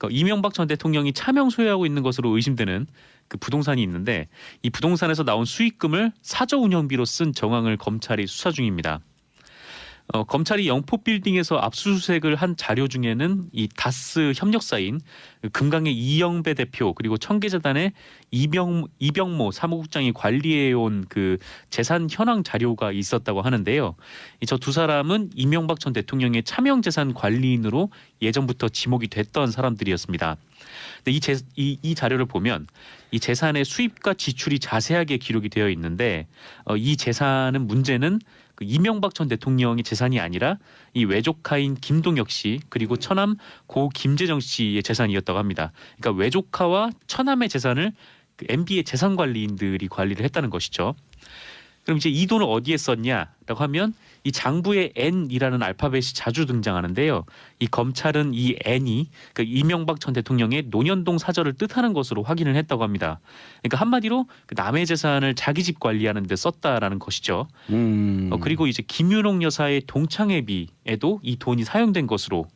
이명박 전 대통령이 차명 소유하고 있는 것으로 의심되는 그 부동산이 있는데 이 부동산에서 나온 수익금을 사저 운영비로 쓴 정황을 검찰이 수사 중입니다. 검찰이 영포빌딩에서 압수수색을 한 자료 중에는 이 다스 협력사인 금강의 이영배 대표 그리고 청계재단의 이병모 사무국장이 관리해온 그 재산 현황 자료가 있었다고 하는데요. 저 두 사람은 이명박 전 대통령의 차명재산 관리인으로 예전부터 지목이 됐던 사람들이었습니다. 근데 이 자료를 보면 이 재산의 수입과 지출이 자세하게 기록이 되어 있는데 이 재산은 문제는 그 이명박 전 대통령의 재산이 아니라 이 외조카인 김동혁 씨 그리고 처남 고 김재정 씨의 재산이었다고 합니다. 그러니까 외조카와 처남의 재산을 그 MB의 재산관리인들이 관리를 했다는 것이죠. 그럼 이제 이 돈을 어디에 썼냐라고 하면 이 장부에 N이라는 알파벳이 자주 등장하는데요. 이 검찰은 이 N이 그 이명박 전 대통령의 논현동 사저를 뜻하는 것으로 확인을 했다고 합니다. 그러니까 한마디로 그 남의 재산을 자기 집 관리하는 데 썼다라는 것이죠. 그리고 이제 김윤옥 여사의 동창회비에도 이 돈이 사용된 것으로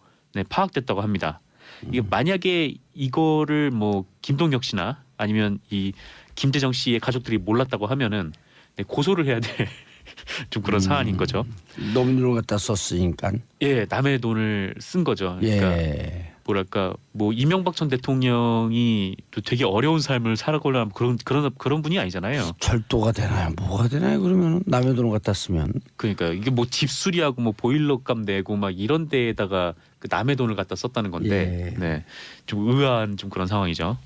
파악됐다고 합니다. 이게 만약에 이거를 뭐 김동혁 씨나 아니면 이 김재정 씨의 가족들이 몰랐다고 하면은 고소를 해야 될 좀 그런 사안인 거죠. 논문으로 갖다 썼으니까. 예, 남의 돈을 쓴 거죠. 그러니까 예. 뭐랄까 뭐 이명박 전 대통령이 또 되게 어려운 삶을 살아가려면 그런 분이 아니잖아요. 절도가 되나요? 뭐가 되나요? 그러면 남의 돈을 갖다 쓰면. 그러니까 이게 뭐 집 수리하고 뭐 보일러값 내고 막 이런 데에다가 그 남의 돈을 갖다 썼다는 건데, 예. 네, 좀 의아한 좀 그런 상황이죠.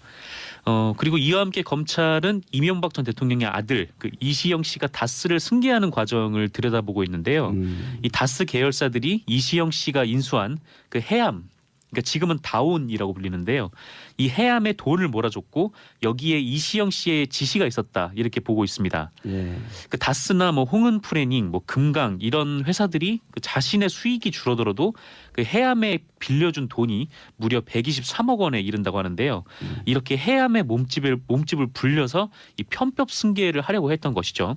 그리고 이와 함께 검찰은 이명박 전 대통령의 아들 그 이시영 씨가 다스를 승계하는 과정을 들여다보고 있는데요. 이 다스 계열사들이 이시영 씨가 인수한 그 해암, 그러니까 지금은 다온이라고 불리는데요. 이 해암에 돈을 몰아줬고 여기에 이시영 씨의 지시가 있었다 이렇게 보고 있습니다. 예. 그 다스나 뭐 홍은프레닝, 뭐 금강 이런 회사들이 그 자신의 수익이 줄어들어도 그 해암에 빌려준 돈이 무려 123억 원에 이른다고 하는데요. 이렇게 해암의 몸집을 불려서 이 편법 승계를 하려고 했던 것이죠.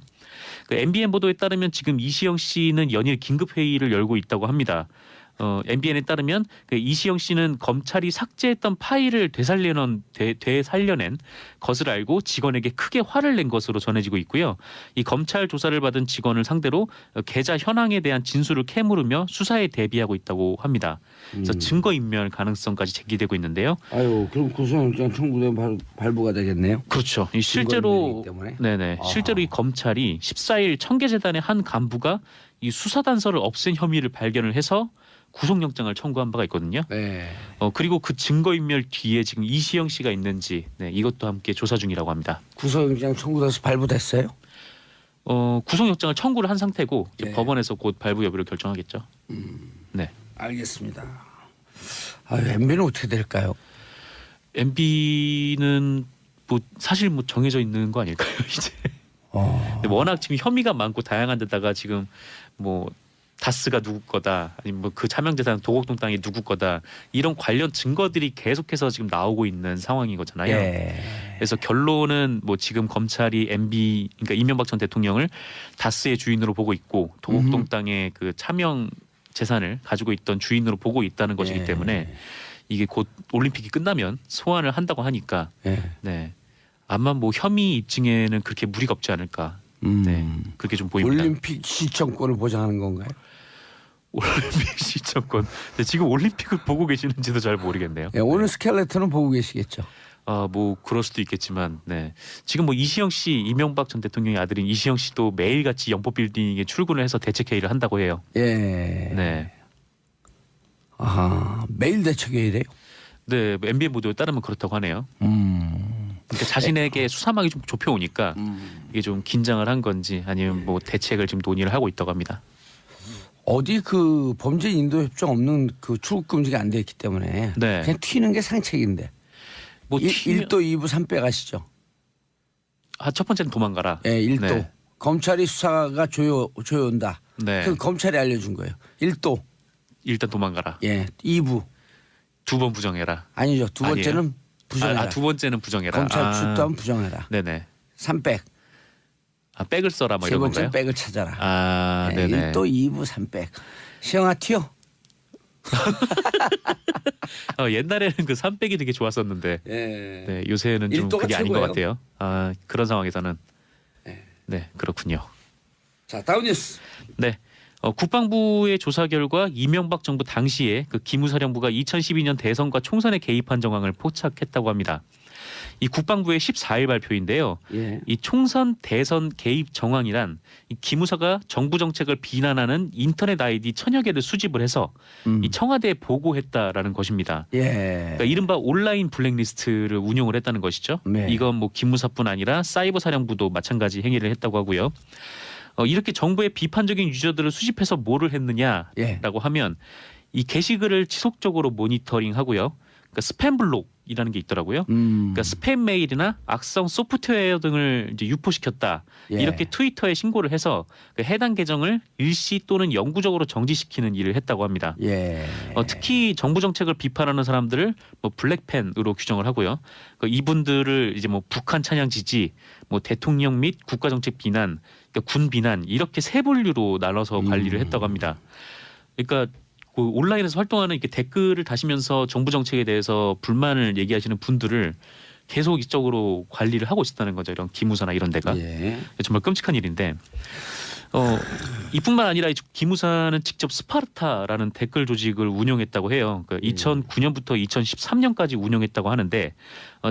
그 MBN 보도에 따르면 지금 이시영 씨는 연일 긴급 회의를 열고 있다고 합니다. MBN에 따르면 그 이시영 씨는 검찰이 삭제했던 파일을 되살려낸 것을 알고 직원에게 크게 화를 낸 것으로 전해지고 있고요. 이 검찰 조사를 받은 직원을 상대로 계좌 현황에 대한 진술을 캐물으며 수사에 대비하고 있다고 합니다. 그래서 증거인멸 가능성까지 제기되고 있는데요. 아유, 그럼 구속영장 청구되면 발부가 되겠네요. 그렇죠. 이 실제로 네네 실제로 이 검찰이 14일 청계재단의 한 간부가 이 수사 단서를 없앤 혐의를 발견을 해서 구속영장을 청구한 바가 있거든요. 네. 그리고 그 증거인멸 뒤에 지금 이시영 씨가 있는지 이것도 함께 조사 중이라고 합니다. 구속영장 청구돼서 발부됐어요? 구속영장을 청구를 한 상태고 네. 법원에서 곧 발부 여부를 결정하겠죠. 네. 알겠습니다. MB는 어떻게 될까요? MB는 뭐 사실 뭐 정해져 있는 거 아닐까요 이제? 근데 워낙 지금 혐의가 많고 다양한 데다가 지금 뭐 다스가 누구 거다 아니면 뭐 그 차명재산 도곡동 땅이 누구 거다 이런 관련 증거들이 계속해서 지금 나오고 있는 상황인 거잖아요. 예. 그래서 결론은 뭐 지금 검찰이 MB 그러니까 이명박 전 대통령을 다스의 주인으로 보고 있고 도곡동 땅의 그 차명 재산을 가지고 있던 주인으로 보고 있다는 것이기 때문에 이게 곧 올림픽이 끝나면 소환을 한다고 하니까 네. 아마 뭐 혐의 입증에는 그렇게 무리가 없지 않을까. 네, 그렇게 좀 보입니다. 올림픽 시청권을 보장하는 건가요? 올림픽 시청권. 네, 지금 올림픽을 보고 계시는지도 잘 모르겠네요. 네, 오늘 스켈레톤은 보고 계시겠죠. 뭐 그럴 수도 있겠지만, 네. 지금 뭐 이시영 씨, 이명박 전 대통령의 아들인 이시영 씨도 매일같이 영포빌딩에 출근을 해서 대책회의를 한다고 해요. 예. 네. 매일 대책회의래요? 네, MBN 보도에 따르면 그렇다고 하네요. 그러니까 자신에게 수사망이 좀 좁혀오니까 이게 좀 긴장을 한 건지 아니면 뭐 대책을 지금 논의를 하고 있다고 합니다. 어디 그 범죄 인도 협정 없는 그 출국 금지가 안 돼 있기 때문에 그냥 튀는 게 상책인데. 뭐 1도 2부 3빼 가시죠. 첫 번째는 도망가라. 네, 1도. 네. 검찰이 수사가 조여온다. 네. 그 검찰이 알려준 거예요. 1도. 일단 도망가라. 예, 2부. 2번 부정해라. 아니죠. 두 번째는 부정해라. 두 번째는 부정해라. 검찰 출두하면 부정해라. 네네. 3백. 백을 써라 뭐 이런 건가요? 세 번째 백을 찾아라. 네네. 1도 2부 3백. 시영아 튀어. 옛날에는 그 산백이 되게 좋았었는데 예. 네, 요새는 좀 그게 아닌 것 최고예요. 같아요. 그런 상황에서는 예. 네 그렇군요. 자, 다음 뉴스. 네. 국방부의 조사 결과 이명박 정부 당시에 그 기무사령부가 2012년 대선과 총선에 개입한 정황을 포착했다고 합니다. 이 국방부의 14일 발표인데요. 예. 이 총선 대선 개입 정황이란 이 기무사가 정부 정책을 비난하는 인터넷 아이디 1000여 개를 수집을 해서 이 청와대에 보고했다라는 것입니다. 예. 그러니까 이른바 온라인 블랙리스트를 운용을 했다는 것이죠. 네. 이건 뭐 기무사뿐 아니라 사이버 사령부도 마찬가지 행위를 했다고 하고요. 이렇게 정부의 비판적인 유저들을 수집해서 뭐를 했느냐라고 예. 하면 이 게시글을 지속적으로 모니터링하고요. 그러니까 스팸 블록이라는 게 있더라고요. 그러니까 스팸 메일이나 악성 소프트웨어 등을 이제 유포시켰다. 예. 이렇게 트위터에 신고를 해서 그 해당 계정을 일시 또는 영구적으로 정지시키는 일을 했다고 합니다. 예. 특히 정부 정책을 비판하는 사람들을 뭐 블랙팬으로 규정을 하고요. 이분들을 이제 뭐 북한 찬양 지지, 뭐 대통령 및 국가 정책 비난, 그러니까 군 비난 이렇게 세 분류로 나눠서 관리를 했다고 합니다. 그러니까 그 온라인에서 활동하는 이렇게 댓글을 다시면서 정부 정책에 대해서 불만을 얘기하시는 분들을 계속적으로 관리를 하고 있었다는 거죠. 이런 기무사나 이런 데가. 예. 정말 끔찍한 일인데 이뿐만 아니라 기무사는 직접 스파르타라는 댓글 조직을 운영했다고 해요. 그러니까 2009년부터 2013년까지 운영했다고 하는데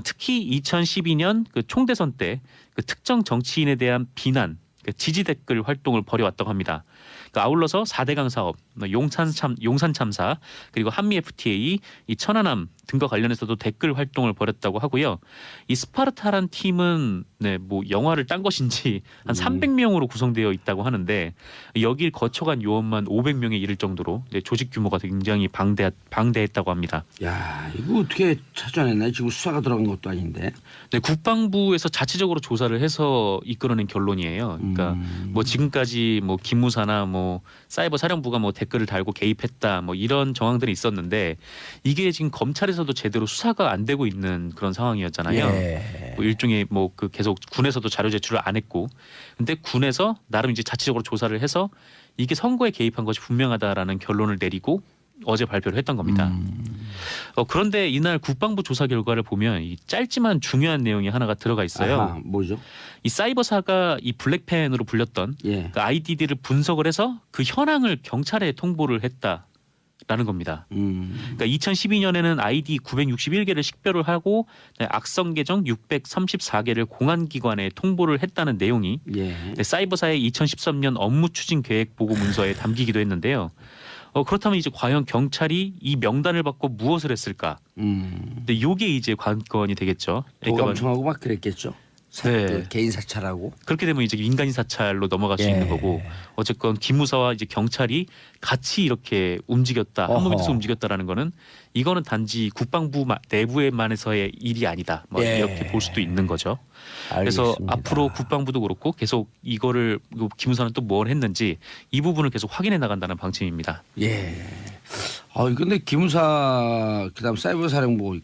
특히 2012년 그 총대선 때 그 특정 정치인에 대한 비난, 지지 댓글 활동을 벌여왔다고 합니다. 아울러서 4대강 사업, 용산 참사, 그리고 한미 FTA, 이 천안함 등과 관련해서도 댓글 활동을 벌였다고 하고요. 이 스파르타란 팀은 네, 뭐 영화를 딴 것인지 한 300명으로 구성되어 있다고 하는데 여길 거쳐간 요원만 500명에 이를 정도로 조직 규모가 굉장히 방대했다고 합니다. 야, 이거 어떻게 찾아냈나요? 지금 수사가 들어간 것도 아닌데. 네, 국방부에서 자체적으로 조사를 해서 이끌어낸 결론이에요. 그러니까 뭐 지금까지 뭐 기무사나 뭐 사이버 사령부가 뭐 댓글을 달고 개입했다 뭐 이런 정황들이 있었는데 이게 지금 검찰에서도 제대로 수사가 안 되고 있는 그런 상황이었잖아요. 예. 뭐 일종의 뭐 그 계속 군에서도 자료 제출을 안 했고, 근데 군에서 나름 이제 자체적으로 조사를 해서 이게 선거에 개입한 것이 분명하다라는 결론을 내리고 어제 발표를 했던 겁니다. 그런데 이날 국방부 조사 결과를 보면 이 짧지만 중요한 내용이 하나가 들어가 있어요. 아하, 뭐죠? 이 사이버사가 이 블랙팬으로 불렸던 예. 그 아이디들을 분석을 해서 그 현황을 경찰에 통보를 했다라는 겁니다. 그러니까 2012년에는 아이디 961개를 식별을 하고 악성 계정 634개를 공안기관에 통보를 했다는 내용이 예. 사이버사의 2013년 업무 추진 계획 보고 문서에 담기기도 했는데요. 그렇다면 이제 과연 경찰이 이 명단을 받고 무엇을 했을까? 근데 이게 이제 관건이 되겠죠. 도감청하고 막 그랬겠죠. 네. 그 개인 사찰하고. 그렇게 되면 이제 민간인 사찰로 넘어갈 수 있는 거고 어쨌건 기무사와 이제 경찰이 같이 이렇게 움직였다. 한 몸이 돼서 움직였다라는 거는 이거는 단지 국방부 내부에만에서의 일이 아니다. 뭐 이렇게 볼 수도 있는 거죠. 그래서 알겠습니다. 앞으로 국방부도 그렇고 계속 이거를 기무사는 또 뭘 했는지 이 부분을 계속 확인해 나간다는 방침입니다. 예. 근데 기무사 그다음 사이버 사령부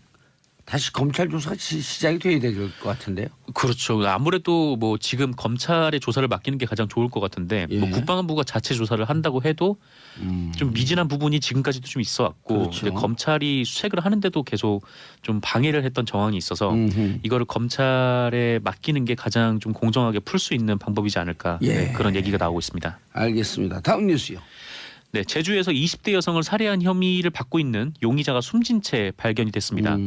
다시 검찰 조사가 시작이 돼야 될 것 같은데요. 그렇죠. 아무래도 뭐 지금 검찰의 조사를 맡기는 게 가장 좋을 것 같은데 뭐 국방부가 자체 조사를 한다고 해도 좀 미진한 부분이 지금까지도 좀 있어 왔고 그렇죠. 검찰이 수색을 하는데도 계속 좀 방해를 했던 정황이 있어서 이거를 검찰에 맡기는 게 가장 좀 공정하게 풀 수 있는 방법이지 않을까 네, 그런 얘기가 나오고 있습니다. 알겠습니다. 다음 뉴스요. 네, 제주에서 20대 여성을 살해한 혐의를 받고 있는 용의자가 숨진 채 발견이 됐습니다.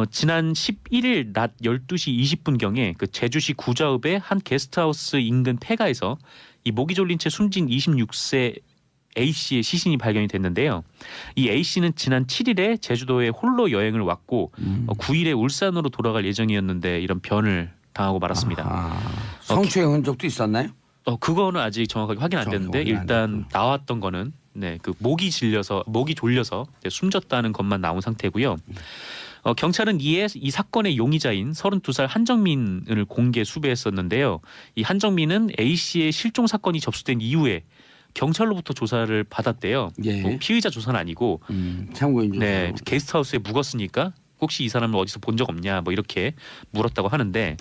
지난 11일 낮 12시 20분경에 그 제주시 구좌읍의 한 게스트하우스 인근 폐가에서 이 목이 졸린 채 숨진 26세 A 씨의 시신이 발견이 됐는데요. 이 A 씨는 지난 7일에 제주도에 홀로 여행을 왔고 9일에 울산으로 돌아갈 예정이었는데 이런 변을 당하고 말았습니다. 성추행 흔적도 있었나요? 그거는 아직 정확하게 확인 안 됐는데 일단 나왔던 거는 그 목이 졸려서 숨졌다는 것만 나온 상태고요. 경찰은 이에 이 사건의 용의자인 32살 한정민을 공개 수배했었는데요. 이 한정민은 A 씨의 실종 사건이 접수된 이후에 경찰로부터 조사를 받았대요. 뭐 피의자 조사는 아니고 참고인 조사. 게스트하우스에 묵었으니까 혹시 이 사람을 어디서 본 적 없냐 뭐 이렇게 물었다고 하는데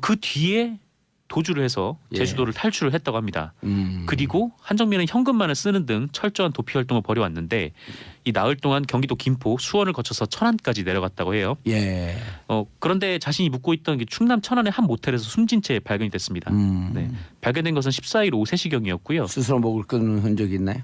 그 뒤에 도주를 해서 예. 제주도를 탈출을 했다고 합니다. 그리고 한정민은 현금만을 쓰는 등 철저한 도피 활동을 벌여왔는데 이 나흘 동안 경기도 김포, 수원을 거쳐서 천안까지 내려갔다고 해요. 예. 그런데 자신이 묵고 있던 게 충남 천안의 한 모텔에서 숨진 채 발견이 됐습니다. 네, 발견된 것은 14일 오후 3시경이었고요. 스스로 목을 끊는 흔적이 있나요?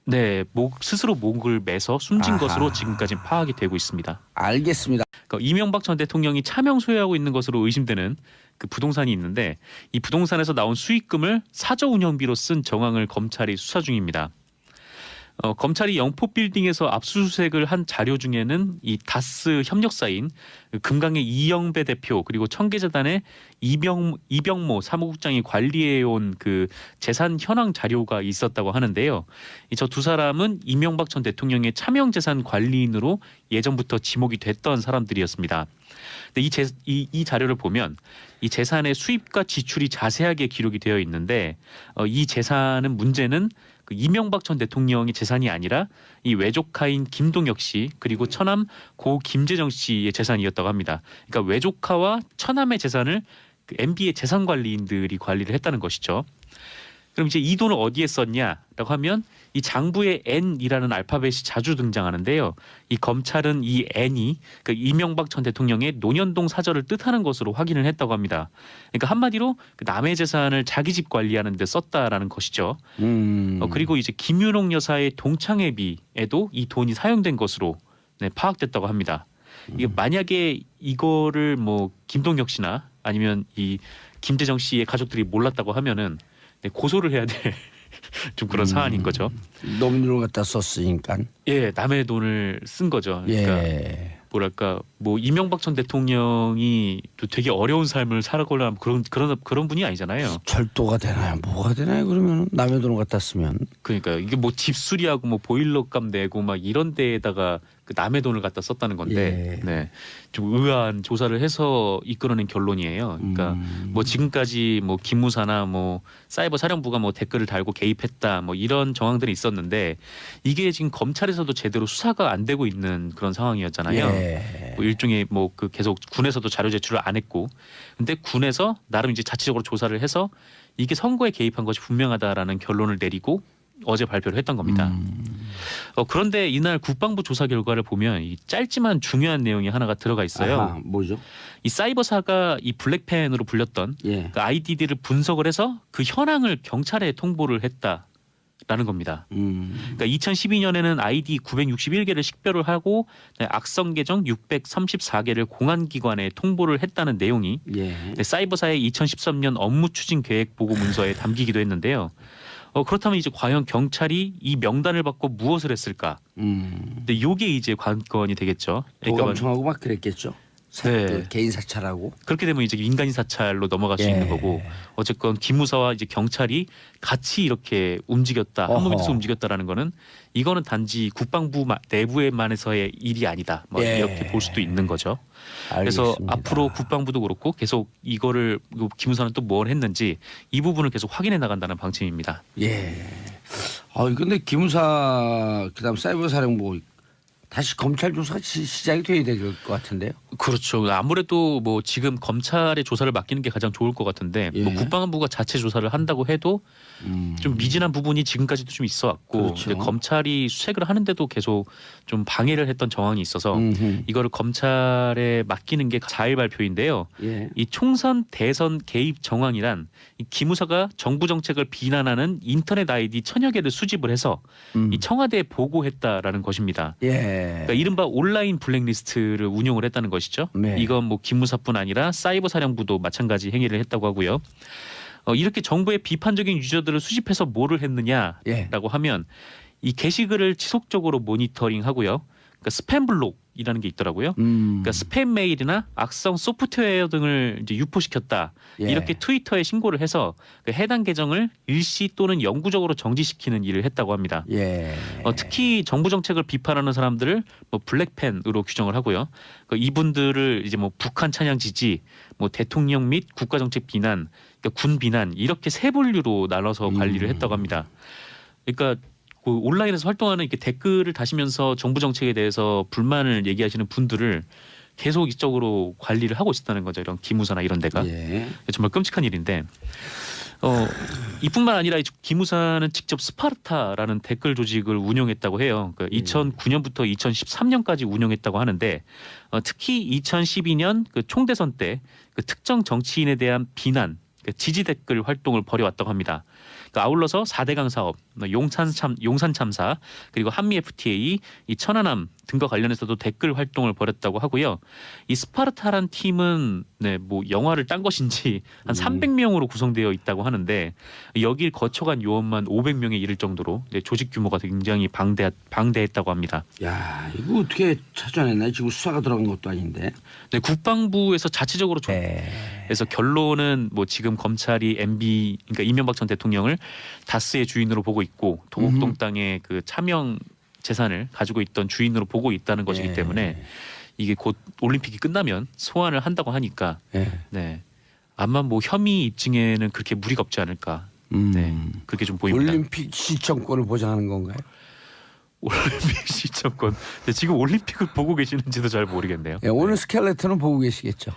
네, 스스로 목을 매서 숨진 아하. 것으로 지금까지 파악이 되고 있습니다. 알겠습니다. 그러니까 이명박 전 대통령이 차명 소유하고 있는 것으로 의심되는 그 부동산이 있는데 이 부동산에서 나온 수익금을 사저 운영비로 쓴 정황을 검찰이 수사 중입니다. 검찰이 영포 빌딩에서 압수수색을 한 자료 중에는 이 다스 협력사인 금강의 이영배 대표 그리고 청계재단의 이병모 사무국장이 관리해온 그 재산 현황 자료가 있었다고 하는데요. 저 두 사람은 이명박 전 대통령의 차명재산 관리인으로 예전부터 지목이 됐던 사람들이었습니다. 근데 이 자료를 보면 이 재산의 수입과 지출이 자세하게 기록이 되어 있는데 이 재산은 문제는 그 이명박 전 대통령의 재산이 아니라 이 외조카인 김동혁 씨 그리고 처남 고 김재정 씨의 재산이었다고 합니다. 그러니까 외조카와 처남의 재산을 그 MB의 재산관리인들이 관리를 했다는 것이죠. 그럼 이제 이 돈을 어디에 썼냐라고 하면 이 장부에 N이라는 알파벳이 자주 등장하는데요. 이 검찰은 이 N이 그 이명박 전 대통령의 논현동 사저를 뜻하는 것으로 확인을 했다고 합니다. 그러니까 한마디로 그 남의 재산을 자기 집 관리하는 데 썼다라는 것이죠. 그리고 이제 김윤옥 여사의 동창회비에도 이 돈이 사용된 것으로 파악됐다고 합니다. 이게 만약에 이거를 뭐 김동혁 씨나 아니면 이 김재정 씨의 가족들이 몰랐다고 하면은 고소를 해야 될 좀 그런 사안인 거죠. 노민으로 갖다 썼으니까. 예, 남의 돈을 쓴 거죠. 그러니까 예. 뭐랄까 뭐 이명박 전 대통령이 또 되게 어려운 삶을 살아가려면 그런 분이 아니잖아요. 철도가 되나요? 뭐가 되나요? 그러면 남의 돈을 갖다 쓰면. 그러니까 이게 뭐 집수리하고 뭐 보일러값 내고 막 이런 데에다가 그 남의 돈을 갖다 썼다는 건데, 예. 네, 좀 의아한 조사를 해서 이끌어낸 결론이에요. 그러니까 뭐 지금까지 뭐 기무사나 뭐 사이버 사령부가 뭐 댓글을 달고 개입했다 뭐 이런 정황들이 있었는데 이게 지금 검찰에서도 제대로 수사가 안 되고 있는 그런 상황이었잖아요. 예. 뭐 일종의 뭐 그 계속 군에서도 자료 제출을 안 했고, 근데 군에서 나름 이제 자체적으로 조사를 해서 이게 선거에 개입한 것이 분명하다라는 결론을 내리고 어제 발표를 했던 겁니다. 그런데 이날 국방부 조사 결과를 보면 이 짧지만 중요한 내용이 하나가 들어가 있어요. 아하, 뭐죠? 이 사이버사가 이 블랙펜으로 불렸던 예. 그 IDD를 분석을 해서 그 현황을 경찰에 통보를 했다라는 겁니다. 그러니까 2012년에는 ID 961개를 식별을 하고 악성 계정 634개를 공안기관에 통보를 했다는 내용이 예. 사이버사의 2013년 업무 추진 계획 보고 문서에 담기기도 했는데요. 그렇다면 이제 과연 경찰이 이 명단을 받고 무엇을 했을까? 근데 이게 이제 관건이 되겠죠. 도감청하고 막 그랬겠죠. 네. 그 개인 사찰하고. 그렇게 되면 이제 민간인 사찰로 넘어갈 수 예. 있는 거고, 어쨌건 기무사와 이제 경찰이 같이 이렇게 움직였다, 한 몸이 돼서 어허. 움직였다라는 거는 이거는 단지 국방부 내부에만에서의 일이 아니다, 뭐 예. 이렇게 볼 수도 있는 거죠. 그래서 알겠습니다. 앞으로 국방부도 그렇고 계속 이거를 기무사는 또 뭘 했는지 이 부분을 계속 확인해 나간다는 방침입니다. 예. 근데 기무사 그다음 사이버 사령부 다시 검찰 조사가 시작이 돼야 될 것 같은데요. 그렇죠. 아무래도 뭐 지금 검찰의 조사를 맡기는 게 가장 좋을 것 같은데 예. 뭐 국방부가 자체 조사를 한다고 해도 좀 미진한 부분이 지금까지도 좀 있어 왔고, 그렇죠. 근데 검찰이 수색을 하는데도 계속 좀 방해를 했던 정황이 있어서 이거를 검찰에 맡기는 게 4일 발표인데요. 예. 이 총선 대선 개입 정황이란 이 기무사가 정부 정책을 비난하는 인터넷 아이디 1000여 개를 수집을 해서 이 청와대에 보고했다라는 것입니다. 예. 그러니까 이른바 온라인 블랙리스트를 운용을 했다는 것이죠. 네. 이건 뭐 기무사뿐 아니라 사이버 사령부도 마찬가지 행위를 했다고 하고요. 이렇게 정부의 비판적인 유저들을 수집해서 뭐를 했느냐라고 예. 하면 이 게시글을 지속적으로 모니터링하고요. 그러니까 스팸 블록이라는 게 있더라고요. 그러니까 스팸 메일이나 악성 소프트웨어 등을 이제 유포시켰다. 예. 이렇게 트위터에 신고를 해서 그 해당 계정을 일시 또는 영구적으로 정지시키는 일을 했다고 합니다. 예. 특히 정부 정책을 비판하는 사람들을 뭐 블랙팬으로 규정을 하고요. 이분들을 이제 뭐 북한 찬양 지지, 뭐 대통령 및 국가 정책 비난, 그러니까 군 비난 이렇게 세 분류로 나눠서 관리를 했다고 합니다. 그러니까 그 온라인에서 활동하는 이렇게 댓글을 다시면서 정부 정책에 대해서 불만을 얘기하시는 분들을 계속 이쪽으로 관리를 하고 있었다는 거죠. 이런 기무사나 이런 데가. 예. 정말 끔찍한 일인데 이뿐만 아니라 이 기무사는 직접 스파르타라는 댓글 조직을 운영했다고 해요. 2009년부터 2013년까지 운영했다고 하는데 특히 2012년 그 총대선 때 그 특정 정치인에 대한 비난, 지지 댓글 활동을 벌여왔다고 합니다. 아울러서 4대강 사업, 용산 참사, 그리고 한미 FTA, 이 천안함 등과 관련해서도 댓글 활동을 벌였다고 하고요. 이 스파르타란 팀은 뭐 영화를 딴 것인지 한 300명으로 구성되어 있다고 하는데 여길 거쳐간 요원만 500명에 이를 정도로 조직 규모가 굉장히 방대했다고 합니다. 야, 이거 어떻게 찾아냈나요? 지금 수사가 들어간 것도 아닌데. 네, 국방부에서 자체적으로 그래서 결론은 뭐 지금 검찰이 MB 그러니까 이명박 전 대통령을 다스의 주인으로 보고 있고 도곡동 땅의 그 차명 재산을 가지고 있던 주인으로 보고 있다는 것이기 때문에 이게 곧 올림픽이 끝나면 소환을 한다고 하니까 네. 아마 뭐 혐의 입증에는 그렇게 무리가 없지 않을까. 네. 그렇게 좀 보입니다. 올림픽 시청권을 보장하는 건가요? 올림픽 시청권. 네, 지금 올림픽을 보고 계시는지도 잘 모르겠네요. 네, 오늘 스켈레톤은 보고 계시겠죠.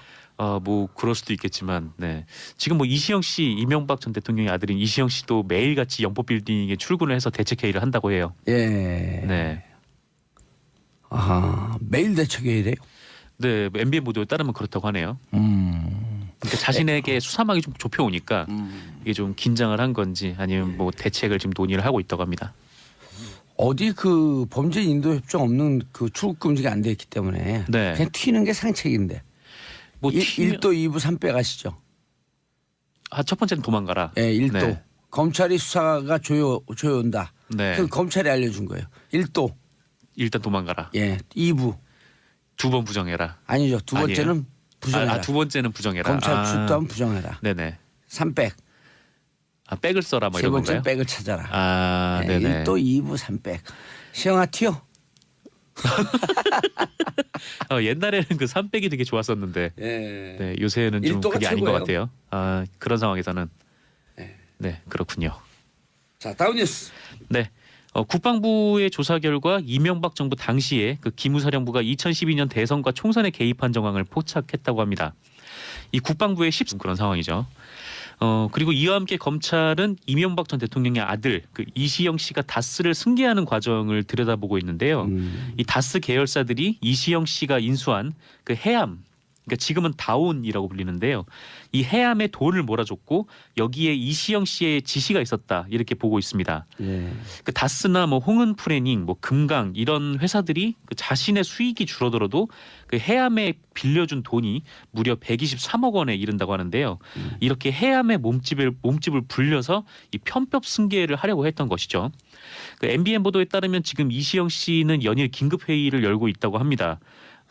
뭐 그럴 수도 있겠지만, 네. 지금 뭐 이시영 씨, 이명박 전 대통령의 아들인 이시영 씨도 매일같이 영법빌딩에 출근을 해서 대책회의를 한다고 해요. 예. 네. 아, 매일 대책회의래요? 네, MBN 보도에 따르면 그렇다고 하네요. 그러니까 자신에게 수사망이 좀 좁혀오니까 이게 좀 긴장을 한 건지 아니면 뭐 대책을 지금 논의를 하고 있다고 합니다. 어디 그 범죄 인도 협정 없는 그 출국 금지가 안 돼 있기 때문에 네. 그냥 튀는 게 상책인데. 뭐 1도 2부 3빼 가시죠. 첫 번째는 도망가라. 예, 1도. 네. 검찰이 수사가 조여온다. 네. 그 검찰이 알려준 거예요. 1도. 일단 도망가라. 예, 2부. 2번 부정해라. 아니죠. 두 번째는 아니에요? 부정해라. 두 번째는 부정해라. 검찰 출두하면 부정해라. 네네. 3백. 백을 써라 뭐 세 이런 번째 건가요? 백을 찾아라. 네, 네네. 1도 2부 3백. 시영아 튀어. 옛날에는 그 3백이 되게 좋았었는데 예. 네, 요새는 좀 일도가 그게 아닌 것 최고예요. 같아요. 그런 상황에서는 네. 네 그렇군요. 자, 다음 뉴스. 네. 국방부의 조사 결과 이명박 정부 당시에 그 기무사령부가 2012년 대선과 총선에 개입한 정황을 포착했다고 합니다. 이 국방부의 그런 상황이죠. 그리고 이와 함께 검찰은 이명박 전 대통령의 아들 그 이시영 씨가 다스를 승계하는 과정을 들여다보고 있는데요. 이 다스 계열사들이 이시영 씨가 인수한 그 해암, 그러니까 지금은 다온이라고 불리는데요. 이 해암에 돈을 몰아줬고 여기에 이시영 씨의 지시가 있었다 이렇게 보고 있습니다. 예. 그 다스나 뭐 홍은프레닝, 뭐 금강 이런 회사들이 그 자신의 수익이 줄어들어도 그 해암에 빌려준 돈이 무려 123억 원에 이른다고 하는데요. 이렇게 해암의 몸집을 불려서 이 편법 승계를 하려고 했던 것이죠. 그 MBN 보도에 따르면 지금 이시영 씨는 연일 긴급 회의를 열고 있다고 합니다.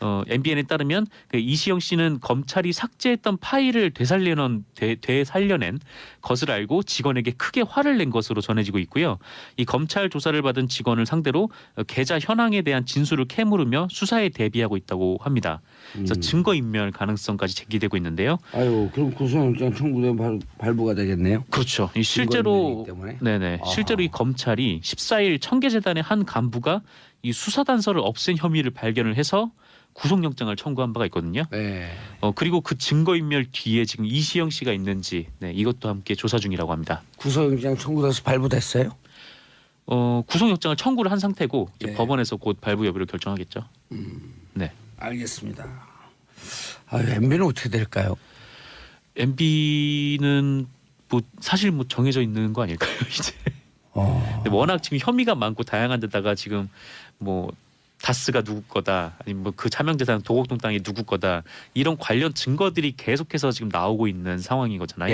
MBN에 따르면 그 이시영 씨는 검찰이 삭제했던 파일을 되살려낸 것을 알고 직원에게 크게 화를 낸 것으로 전해지고 있고요. 이 검찰 조사를 받은 직원을 상대로 계좌 현황에 대한 진술을 캐물으며 수사에 대비하고 있다고 합니다. 그래서 증거인멸 가능성까지 제기되고 있는데요. 아유, 그럼 구속영장 청구된 발부가 되겠네요. 그렇죠. 이 실제로 때문에. 네네 실제로 이 검찰이 14일 청계재단의 한 간부가 이 수사 단서를 없앤 혐의를 발견을 해서 구속영장을 청구한 바가 있거든요. 네. 그리고 그 증거인멸 뒤에 지금 이시영 씨가 있는지 이것도 함께 조사 중이라고 합니다. 구속영장 청구돼서 발부됐어요? 구속영장을 청구를 한 상태고 이제 네. 법원에서 곧 발부 여부를 결정하겠죠. 네. 알겠습니다. MB는 어떻게 될까요? MB는 뭐 사실 뭐 정해져 있는 거 아닐까요 이제. 근데 워낙 지금 혐의가 많고 다양한 데다가 지금 뭐 다스가 누구 거다 아니면 뭐 그 차명재산 도곡동 땅이 누구 거다 이런 관련 증거들이 계속해서 지금 나오고 있는 상황인 거잖아요.